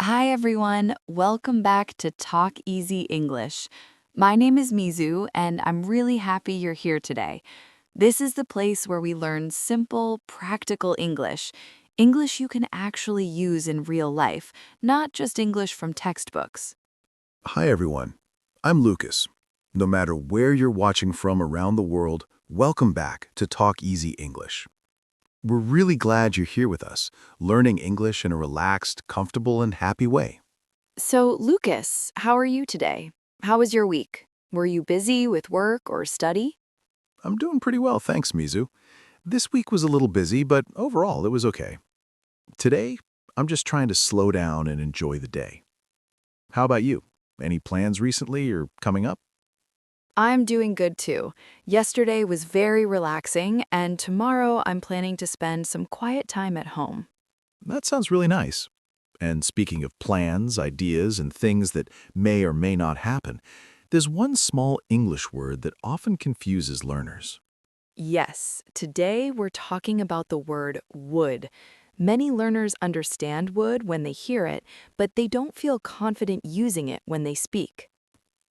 Hi everyone, welcome back to TalkEZ English. My name is Mizu and I'm really happy you're here today. This is the place where we learn simple, practical English. English you can actually use in real life, not just English from textbooks. Hi everyone, I'm Lucas. No matter where you're watching from around the world, welcome back to Talk Easy English. We're really glad you're here with us, learning English in a relaxed, comfortable, and happy way. So, Lucas, how are you today? How was your week? Were you busy with work or study? I'm doing pretty well, thanks, Mizu. This week was a little busy, but overall it was okay. Today, I'm just trying to slow down and enjoy the day. How about you? Any plans recently or coming up? I'm doing good too. Yesterday was very relaxing, and tomorrow I'm planning to spend some quiet time at home. That sounds really nice. And speaking of plans, ideas, and things that may or may not happen, there's one small English word that often confuses learners. Yes, today we're talking about the word would. Many learners understand would when they hear it, but they don't feel confident using it when they speak.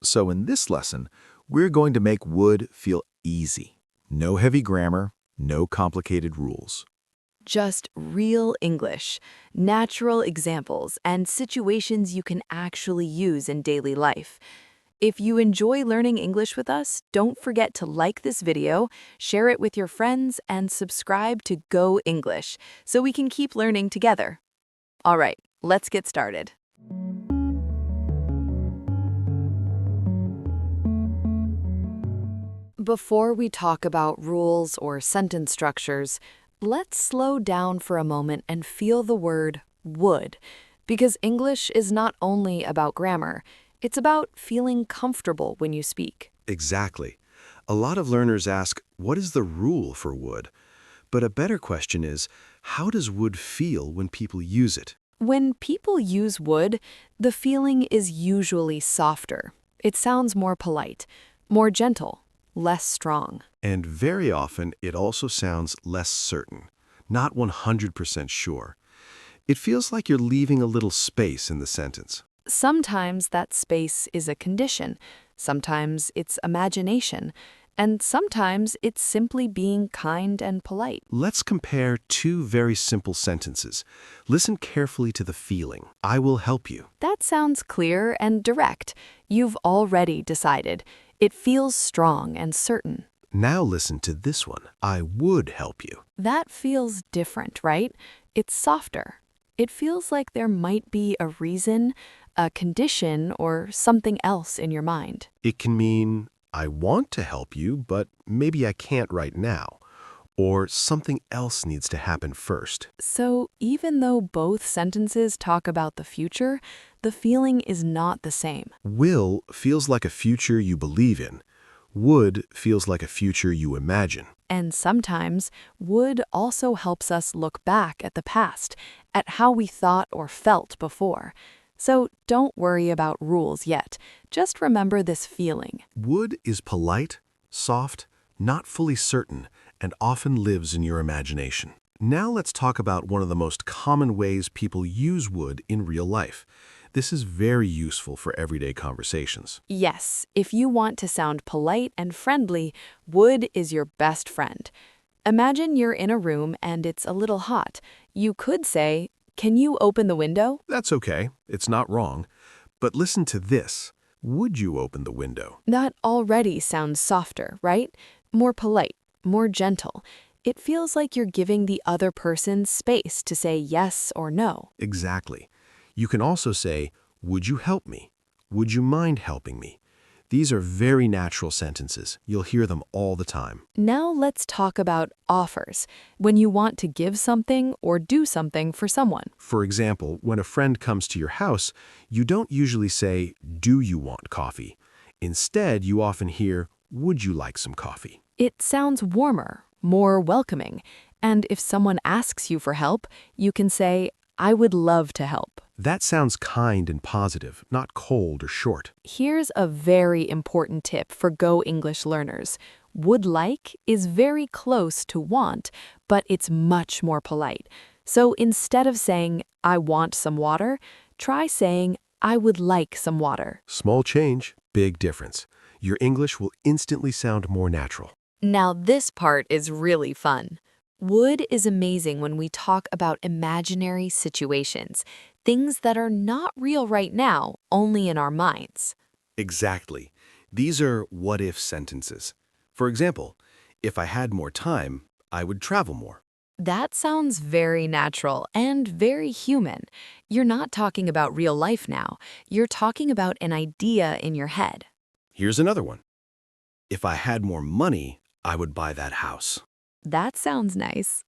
So in this lesson, we're going to make would feel easy. No heavy grammar, no complicated rules. Just real English, natural examples, and situations you can actually use in daily life. If you enjoy learning English with us, don't forget to like this video, share it with your friends, and subscribe to Go English so we can keep learning together. All right, let's get started. Before we talk about rules or sentence structures, let's slow down for a moment and feel the word would, because English is not only about grammar, it's about feeling comfortable when you speak. Exactly. A lot of learners ask, what is the rule for would? But a better question is, how does would feel when people use it? When people use would, the feeling is usually softer. It sounds more polite, more gentle, less strong. And very often, it also sounds less certain, not 100% sure. It feels like you're leaving a little space in the sentence. Sometimes that space is a condition, sometimes it's imagination, and sometimes it's simply being kind and polite. Let's compare two very simple sentences. Listen carefully to the feeling. I will help you. That sounds clear and direct. You've already decided. It feels strong and certain. Now listen to this one. I would help you. That feels different, right? It's softer. It feels like there might be a reason, a condition, or something else in your mind. It can mean, I want to help you, but maybe I can't right now. Or something else needs to happen first. So even though both sentences talk about the future, the feeling is not the same. Will feels like a future you believe in. Would feels like a future you imagine. And sometimes, would also helps us look back at the past, at how we thought or felt before. So don't worry about rules yet. Just remember this feeling. Would is polite, soft, not fully certain, and often lives in your imagination. Now let's talk about one of the most common ways people use would in real life. This is very useful for everyday conversations. Yes, if you want to sound polite and friendly, would is your best friend. Imagine you're in a room and it's a little hot. You could say, "Can you open the window?" That's okay, it's not wrong. But listen to this. Would you open the window? That already sounds softer, right? More polite, more gentle. It feels like you're giving the other person space to say yes or no. Exactly. You can also say, would you help me? Would you mind helping me? These are very natural sentences. You'll hear them all the time. Now let's talk about offers, when you want to give something or do something for someone. For example, when a friend comes to your house, you don't usually say, do you want coffee? Instead, you often hear, would you like some coffee? It sounds warmer, more welcoming, and if someone asks you for help, you can say, "I would love to help." That sounds kind and positive, not cold or short. Here's a very important tip for Go English learners. Would like is very close to want, but it's much more polite. So instead of saying, "I want some water," Try saying, I would like some water. Small change, big difference. Your English will instantly sound more natural. Now, this part is really fun. Would is amazing when we talk about imaginary situations, things that are not real right now, only in our minds. Exactly. These are what-if sentences. For example, if I had more time, I would travel more. That sounds very natural and very human. You're not talking about real life now. You're talking about an idea in your head. Here's another one. If I had more money, I would buy that house. That sounds nice.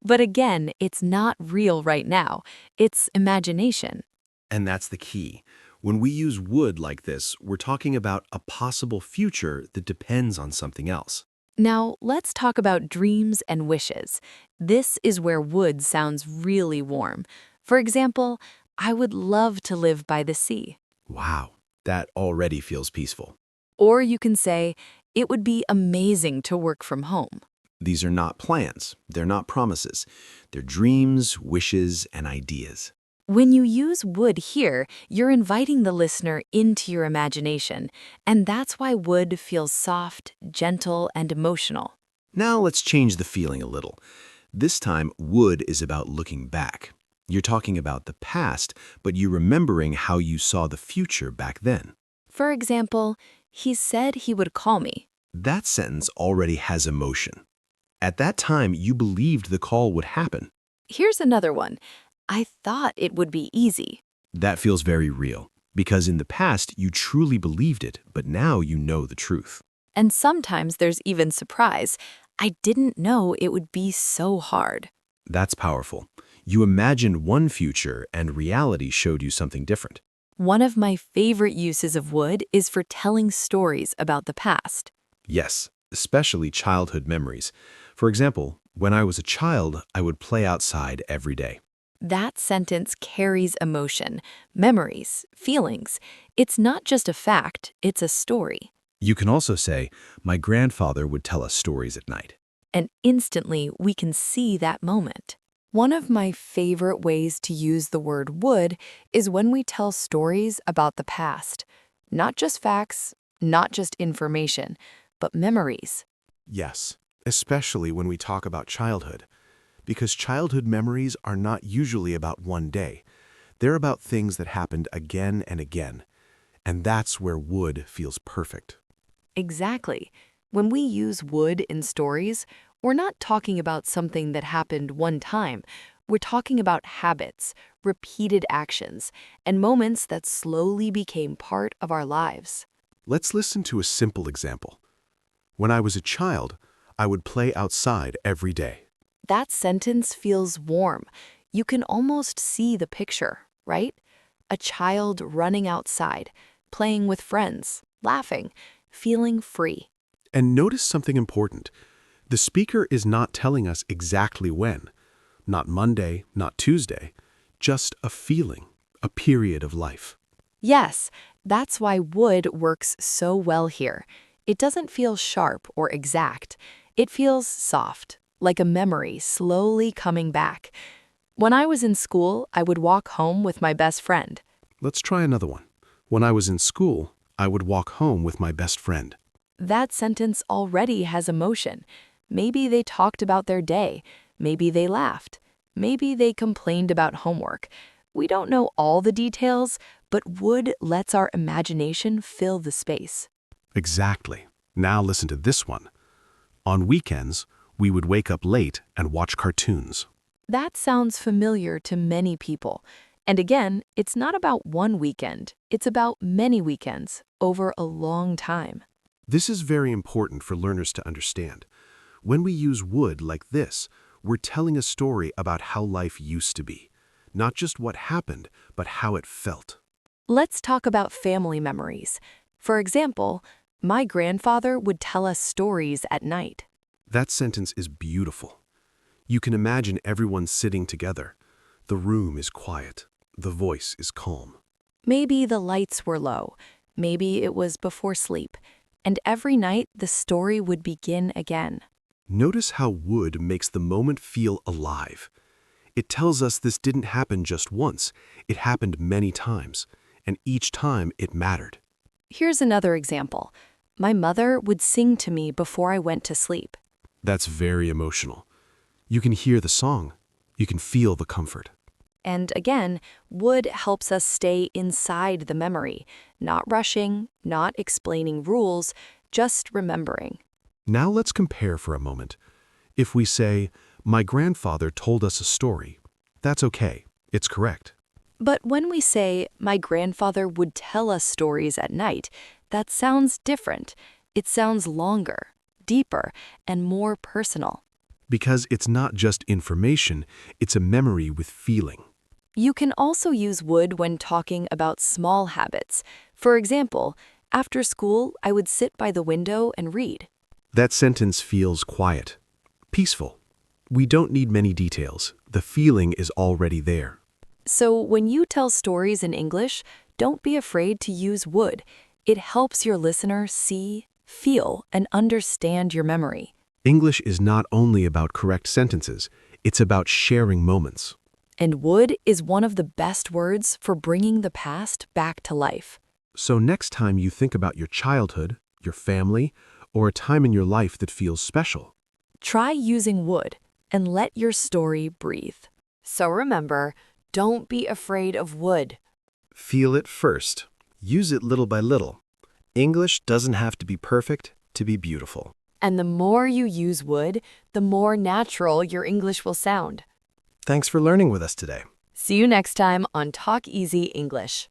But again, it's not real right now. It's imagination. And that's the key. When we use would like this, we're talking about a possible future that depends on something else. Now, let's talk about dreams and wishes. This is where would sounds really warm. For example, I would love to live by the sea. Wow, that already feels peaceful. Or you can say, it would be amazing to work from home. These are not plans. They're not promises. They're dreams, wishes, and ideas. When you use would here, you're inviting the listener into your imagination, and that's why would feels soft, gentle, and emotional. Now let's change the feeling a little. This time, would is about looking back. You're talking about the past, but you're remembering how you saw the future back then. For example, he said he would call me. That sentence already has emotion. At that time, you believed the call would happen. Here's another one. I thought it would be easy. That feels very real, because in the past, you truly believed it, but now you know the truth. And sometimes there's even surprise. I didn't know it would be so hard. That's powerful. You imagined one future, and reality showed you something different. One of my favorite uses of would is for telling stories about the past. Yes, especially childhood memories. For example, when I was a child, I would play outside every day. That sentence carries emotion, memories, feelings. It's not just a fact, it's a story. You can also say, my grandfather would tell us stories at night. And instantly we can see that moment. One of my favorite ways to use the word would is when we tell stories about the past. Not just facts, not just information, but memories. Yes, especially when we talk about childhood. Because childhood memories are not usually about one day. They're about things that happened again and again. And that's where would feels perfect. Exactly. When we use would in stories, we're not talking about something that happened one time. We're talking about habits, repeated actions, and moments that slowly became part of our lives. Let's listen to a simple example. When I was a child, I would play outside every day. That sentence feels warm. You can almost see the picture, right? A child running outside, playing with friends, laughing, feeling free. And notice something important. The speaker is not telling us exactly when. Not Monday, not Tuesday. Just a feeling, a period of life. Yes, that's why would works so well here. It doesn't feel sharp or exact. It feels soft, like a memory slowly coming back. When I was in school, I would walk home with my best friend. Let's try another one. When I was in school, I would walk home with my best friend. That sentence already has emotion. Maybe they talked about their day. Maybe they laughed. Maybe they complained about homework. We don't know all the details, but would lets our imagination fill the space. Exactly. Now listen to this one. On weekends, we would wake up late and watch cartoons. That sounds familiar to many people. And again, it's not about one weekend. It's about many weekends over a long time. This is very important for learners to understand. When we use would like this, we're telling a story about how life used to be. Not just what happened, but how it felt. Let's talk about family memories. For example, my grandfather would tell us stories at night. That sentence is beautiful. You can imagine everyone sitting together. The room is quiet. The voice is calm. Maybe the lights were low. Maybe it was before sleep. And every night the story would begin again. Notice how would makes the moment feel alive. It tells us this didn't happen just once. It happened many times, and each time it mattered. Here's another example. My mother would sing to me before I went to sleep. That's very emotional. You can hear the song. You can feel the comfort. And again, would helps us stay inside the memory, not rushing, not explaining rules, just remembering. Now let's compare for a moment. If we say, "My grandfather told us a story," that's okay. It's correct. But when we say, my grandfather would tell us stories at night, that sounds different. It sounds longer, deeper, and more personal. Because it's not just information, it's a memory with feeling. You can also use would when talking about small habits. For example, after school, I would sit by the window and read. That sentence feels quiet, peaceful. We don't need many details. The feeling is already there. So when you tell stories in English, don't be afraid to use would. It helps your listener see, feel, and understand your memory. English is not only about correct sentences, it's about sharing moments. And would is one of the best words for bringing the past back to life. So next time you think about your childhood, your family, or a time in your life that feels special, Try using would and let your story breathe. So remember, don't be afraid of would. feel it first. Use it little by little. English doesn't have to be perfect to be beautiful. And the more you use would, the more natural your English will sound. Thanks for learning with us today. See you next time on TalkEZ English.